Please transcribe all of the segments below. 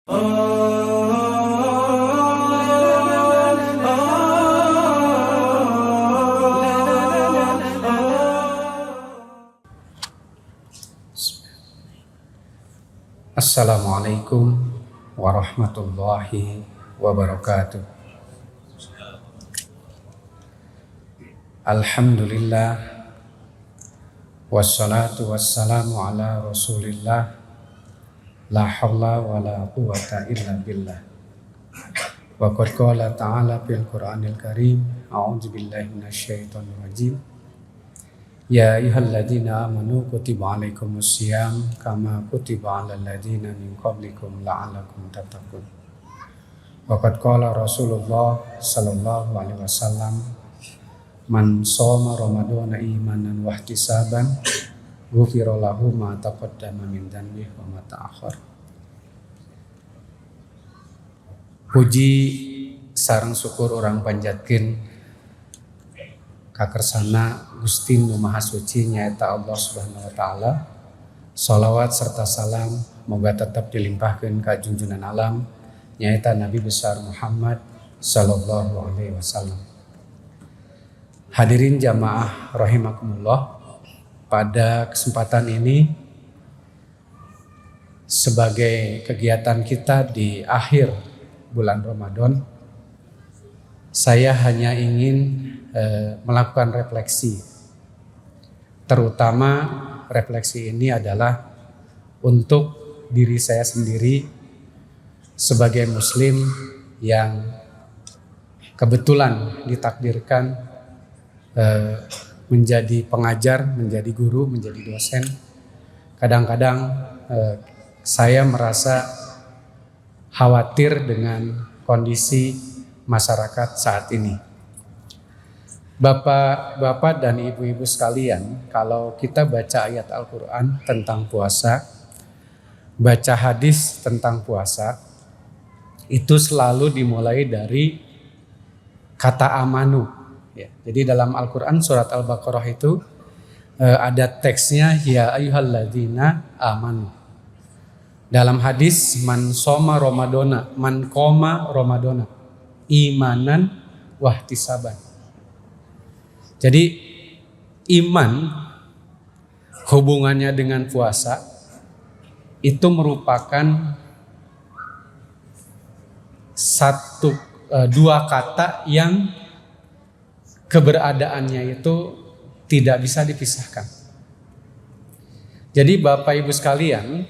Assalamualaikum warahmatullahi wabarakatuh. Alhamdulillah, wassalatu wassalamu ala rasulillah, la hawla wa la quwwata illa billah. Wa qad qala ta'ala fil Qur'anil Karim, a'udzu billahi minasyaitonir rajim. Ya ayyuhalladzina amanu kutiba alaikumusiyam kama kutiba alal ladzina min qablikum la'allakum tattaqun. Wa qad qala Rasulullah sallallahu alaihi wasallam, man shoma ramadhana imanan wa ihtisaban ghufira lahu ma taqaddama min dhanbihi wa ma ta'akhkhar. Puji sareng syukur orang panjatkeun kakersana Gusti Nu Maha Suci nyaeta Allah Subhanahu wa taala. Shalawat serta salam moga tetap dilimpahkeun ka junjungan alam nyaeta Nabi besar Muhammad sallallahu alaihi wasallam. Hadirin jamaah rahimakumullah, pada kesempatan ini sebagai kegiatan kita di akhir bulan Ramadan, saya hanya ingin melakukan refleksi. Terutama refleksi ini adalah untuk diri saya sendiri sebagai muslim yang kebetulan ditakdirkan menjadi pengajar, menjadi guru, menjadi dosen. Kadang-kadang saya merasa khawatir dengan kondisi masyarakat saat ini. Bapak-bapak dan ibu-ibu sekalian, kalau kita baca ayat Al-Quran tentang puasa, baca hadis tentang puasa, itu selalu dimulai dari kata amanu. Ya, jadi dalam Al-Quran surat Al-Baqarah itu ada teksnya ya ayyuhalladzina amanu. Dalam hadis man shoma ramadhana, man qoma ramadhana imanan wahtisaban. Jadi iman hubungannya dengan puasa itu merupakan dua kata yang keberadaannya itu tidak bisa dipisahkan. Jadi Bapak Ibu sekalian,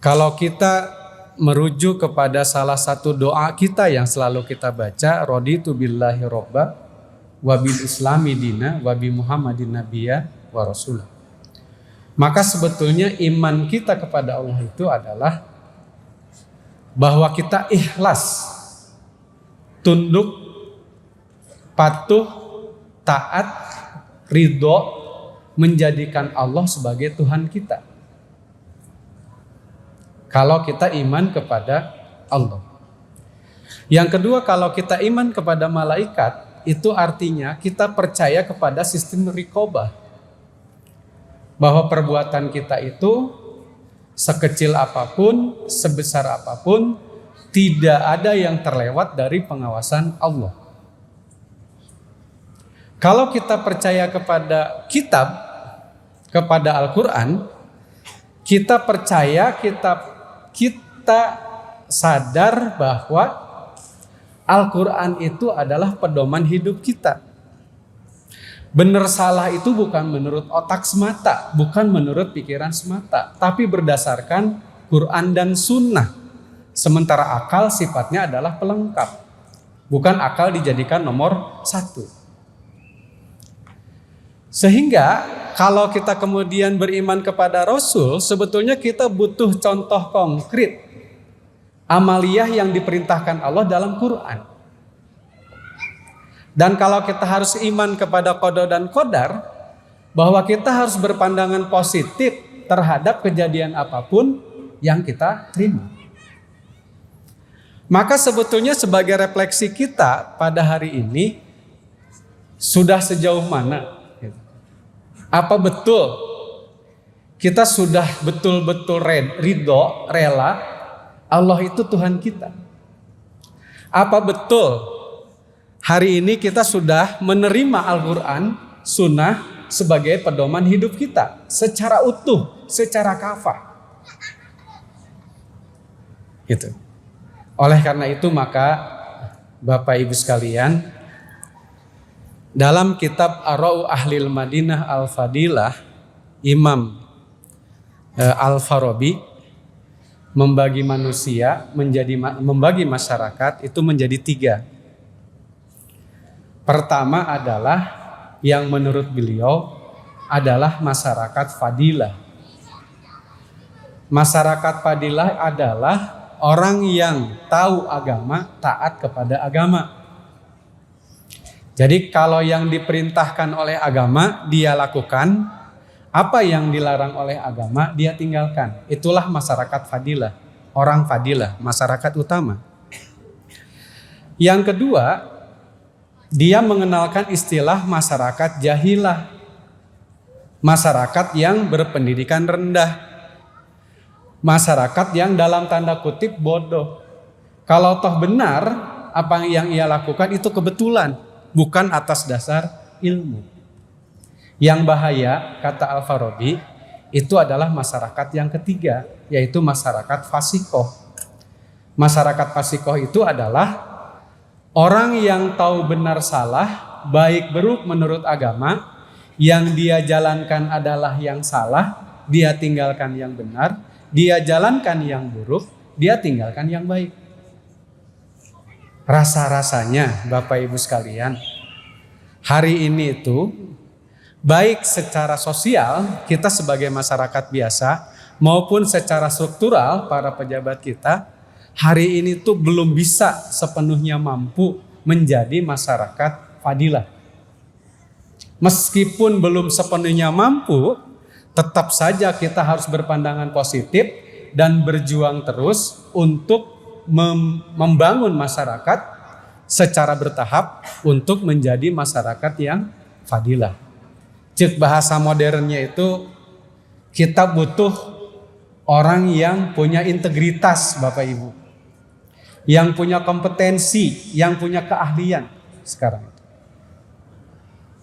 kalau kita merujuk kepada salah satu doa kita yang selalu kita baca, raditu billahi robba wa bil islami dina wa bi muhammadin nabiyya wa rasulah. Maka sebetulnya iman kita kepada Allah itu adalah bahwa kita ikhlas, tunduk, patuh, taat, ridho, menjadikan Allah sebagai Tuhan kita. Kalau kita iman kepada Allah. Yang kedua, kalau kita iman kepada malaikat, itu artinya kita percaya kepada sistem riqobah. Bahwa perbuatan kita itu sekecil apapun, sebesar apapun, tidak ada yang terlewat dari pengawasan Allah. Kalau kita percaya kepada kitab, kepada Al-Quran, kita percaya, kita sadar bahwa Al-Quran itu adalah pedoman hidup kita. Benar salah itu bukan menurut otak semata, bukan menurut pikiran semata, tapi berdasarkan Quran dan Sunnah. Sementara akal sifatnya adalah pelengkap, bukan akal dijadikan nomor satu. Sehingga kalau kita kemudian beriman kepada Rasul, sebetulnya kita butuh contoh konkret amaliyah yang diperintahkan Allah dalam Quran. Dan kalau kita harus iman kepada qada dan qadar, bahwa kita harus berpandangan positif terhadap kejadian apapun yang kita terima. Maka sebetulnya sebagai refleksi kita pada hari ini, sudah sejauh mana? Apa betul kita sudah betul-betul ridho, rela Allah itu Tuhan kita. Apa betul hari ini kita sudah menerima Al-Quran, Sunnah sebagai pedoman hidup kita secara utuh, secara kafah? Gitu. Oleh karena itu maka Bapak Ibu sekalian, dalam kitab Ar-Ra'u Ahlil Madinah Al-Fadilah, Imam Al-Farabi membagi manusia membagi masyarakat itu menjadi 3. Pertama adalah yang menurut beliau adalah masyarakat fadilah. Masyarakat fadilah adalah orang yang tahu agama, taat kepada agama. Jadi kalau yang diperintahkan oleh agama dia lakukan, apa yang dilarang oleh agama dia tinggalkan. Itulah masyarakat fadilah, orang fadilah, masyarakat utama. Yang kedua, dia mengenalkan istilah masyarakat jahilah, masyarakat yang berpendidikan rendah, masyarakat yang dalam tanda kutip bodoh. Kalau toh benar apa yang ia lakukan itu kebetulan, bukan atas dasar ilmu. Yang bahaya, kata Al-Farabi, itu adalah masyarakat yang ketiga, yaitu masyarakat fasikoh. Masyarakat fasikoh itu adalah orang yang tahu benar salah, baik buruk menurut agama, yang dia jalankan adalah yang salah, dia tinggalkan yang benar, dia jalankan yang buruk, dia tinggalkan yang baik. Rasa-rasanya Bapak Ibu sekalian, hari ini itu baik secara sosial kita sebagai masyarakat biasa maupun secara struktural para pejabat kita hari ini tuh belum bisa sepenuhnya mampu menjadi masyarakat fadilah. Meskipun belum sepenuhnya mampu, tetap saja kita harus berpandangan positif dan berjuang terus untuk membangun masyarakat secara bertahap untuk menjadi masyarakat yang fadilah. Cek bahasa modernnya itu kita butuh orang yang punya integritas Bapak Ibu, yang punya kompetensi, yang punya keahlian sekarang.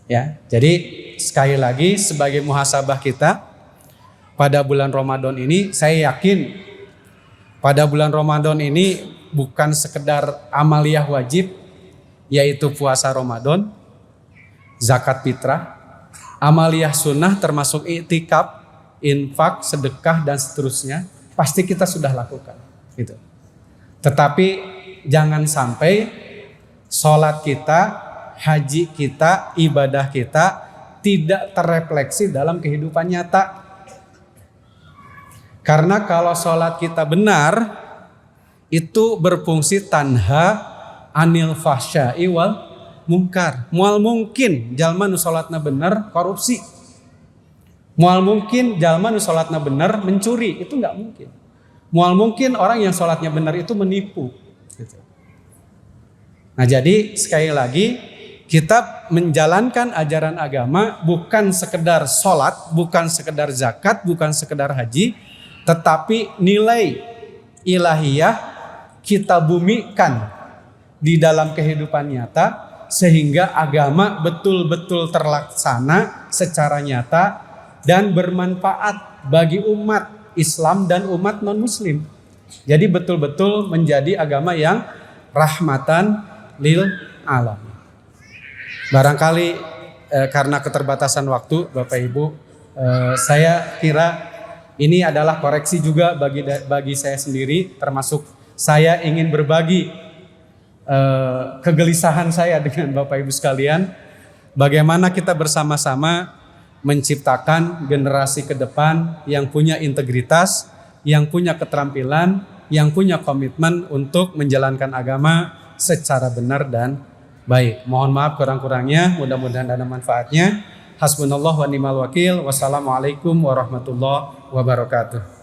Ya, jadi sekali lagi sebagai muhasabah kita pada bulan Ramadan ini, saya yakin pada bulan Ramadan ini bukan sekedar amaliyah wajib, yaitu puasa Ramadan, zakat fitrah, amaliyah sunnah termasuk iktikaf, infak, sedekah dan seterusnya, pasti kita sudah lakukan. Gitu. Tetapi jangan sampai sholat kita, haji kita, ibadah kita tidak terrefleksi dalam kehidupan nyata. Karena kalau sholat kita benar, itu berfungsi tanha anil fahsya'i wal munkar. Mual mungkin jalma nu sholatna benar korupsi. Mual mungkin jalma nu sholatna benar mencuri, itu nggak mungkin. Mual mungkin orang yang sholatnya benar itu menipu. Gitu. Nah jadi sekali lagi, kita menjalankan ajaran agama bukan sekedar sholat, bukan sekedar zakat, bukan sekedar haji, tetapi nilai ilahiyah kita bumikan di dalam kehidupan nyata sehingga agama betul-betul terlaksana secara nyata dan bermanfaat bagi umat Islam dan umat non-muslim. Jadi betul-betul menjadi agama yang rahmatan lil alamin. Barangkali karena keterbatasan waktu Bapak Ibu, saya kira ini adalah koreksi juga bagi saya sendiri, termasuk saya ingin berbagi kegelisahan saya dengan Bapak Ibu sekalian, bagaimana kita bersama-sama menciptakan generasi ke depan yang punya integritas, yang punya keterampilan, yang punya komitmen untuk menjalankan agama secara benar dan baik. Mohon maaf kurang-kurangnya, mudah-mudahan ada manfaatnya. Hasbunallah wa ni'mal wakil. Wassalamualaikum warahmatullahi wabarakatuh.